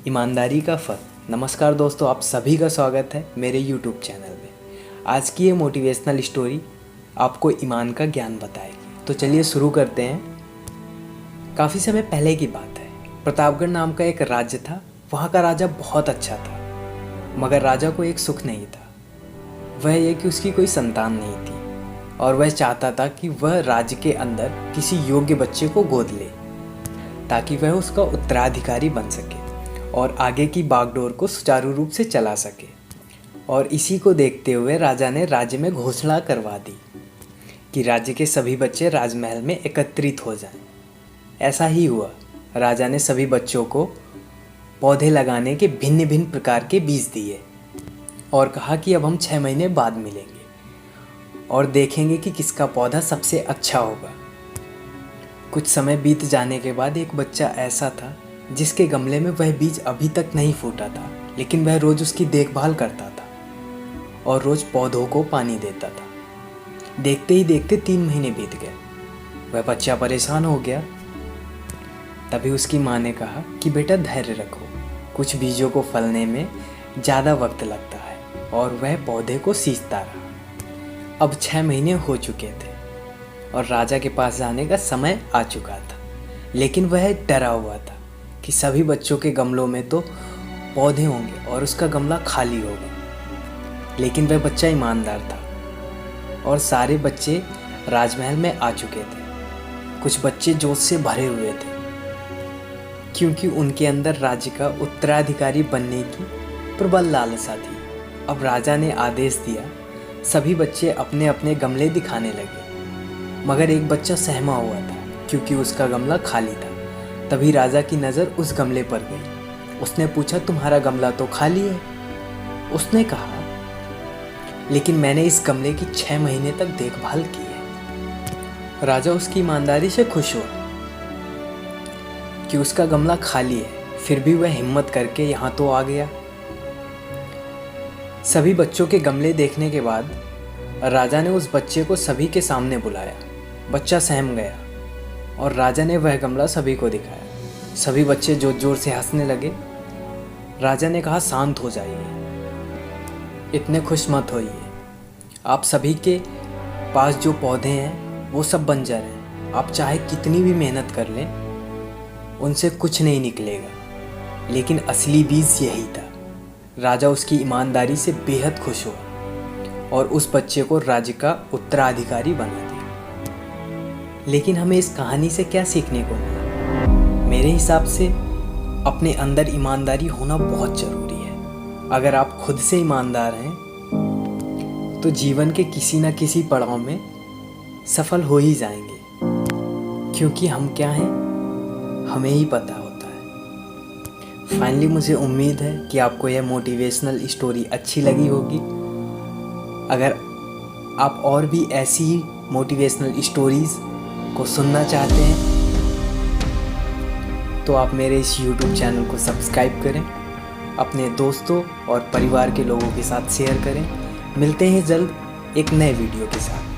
ईमानदारी का फल। नमस्कार दोस्तों, आप सभी का स्वागत है मेरे YouTube चैनल में। आज की ये मोटिवेशनल स्टोरी आपको ईमान का ज्ञान बताएगी। तो चलिए शुरू करते हैं। काफ़ी समय पहले की बात है। प्रतापगढ़ नाम का एक राज्य था। वहाँ का राजा बहुत अच्छा था, मगर राजा को एक सुख नहीं था। वह यह कि उसकी कोई संतान नहीं थी और वह चाहता था कि वह राज्य के अंदर किसी योग्य बच्चे को गोद ले ताकि वह उसका उत्तराधिकारी बन सके और आगे की बागडोर को सुचारू रूप से चला सके। और इसी को देखते हुए राजा ने राज्य में घोषणा करवा दी कि राज्य के सभी बच्चे राजमहल में एकत्रित हो जाएं। ऐसा ही हुआ। राजा ने सभी बच्चों को पौधे लगाने के भिन्न भिन्न प्रकार के बीज दिए और कहा कि अब हम 6 महीने बाद मिलेंगे और देखेंगे कि किसका पौधा सबसे अच्छा होगा। कुछ समय बीत जाने के बाद एक बच्चा ऐसा था जिसके गमले में वह बीज अभी तक नहीं फूटा था, लेकिन वह रोज़ उसकी देखभाल करता था और रोज़ पौधों को पानी देता था। देखते ही देखते 3 महीने बीत गए। वह बच्चा परेशान हो गया। तभी उसकी माँ ने कहा कि बेटा धैर्य रखो, कुछ बीजों को फलने में ज़्यादा वक्त लगता है। और वह पौधे को सींचता रहा। अब 6 महीने हो चुके थे और राजा के पास जाने का समय आ चुका था, लेकिन वह डरा हुआ था कि सभी बच्चों के गमलों में तो पौधे होंगे और उसका गमला खाली होगा। लेकिन वह बच्चा ईमानदार था और सारे बच्चे राजमहल में आ चुके थे। कुछ बच्चे जोश से भरे हुए थे क्योंकि उनके अंदर राज्य का उत्तराधिकारी बनने की प्रबल लालसा थी। अब राजा ने आदेश दिया, सभी बच्चे अपने अपने गमले दिखाने लगे, मगर एक बच्चा सहमा हुआ था क्योंकि उसका गमला खाली था। तभी राजा की नज़र उस गमले पर गई। उसने पूछा, तुम्हारा गमला तो खाली है। उसने कहा, लेकिन मैंने इस गमले की 6 महीने तक देखभाल की है। राजा उसकी ईमानदारी से खुश हुआ कि उसका गमला खाली है, फिर भी वह हिम्मत करके यहाँ तो आ गया। सभी बच्चों के गमले देखने के बाद राजा ने उस बच्चे को सभी के सामने बुलाया। बच्चा सहम गया और राजा ने वह गमला सभी को दिखाया। सभी बच्चे जोर जोर से हंसने लगे। राजा ने कहा, शांत हो जाइए, इतने खुश मत होइए। आप सभी के पास जो पौधे हैं वो सब बंजर हैं। आप चाहे कितनी भी मेहनत कर लें, उनसे कुछ नहीं निकलेगा। लेकिन असली बीज यही था। राजा उसकी ईमानदारी से बेहद खुश हुआ और उस बच्चे को राज्य का उत्तराधिकारी बना दिया। लेकिन हमें इस कहानी से क्या सीखने को मिला? मेरे हिसाब से अपने अंदर ईमानदारी होना बहुत ज़रूरी है। अगर आप खुद से ईमानदार हैं तो जीवन के किसी न किसी पड़ाव में सफल हो ही जाएंगे, क्योंकि हम क्या हैं हमें ही पता होता है। फाइनली मुझे उम्मीद है कि आपको यह मोटिवेशनल स्टोरी अच्छी लगी होगी। अगर आप और भी ऐसी ही मोटिवेशनल स्टोरीज़ को सुनना चाहते हैं तो आप मेरे इस YouTube चैनल को सब्सक्राइब करें, अपने दोस्तों और परिवार के लोगों के साथ शेयर करें। मिलते हैं जल्द एक नए वीडियो के साथ।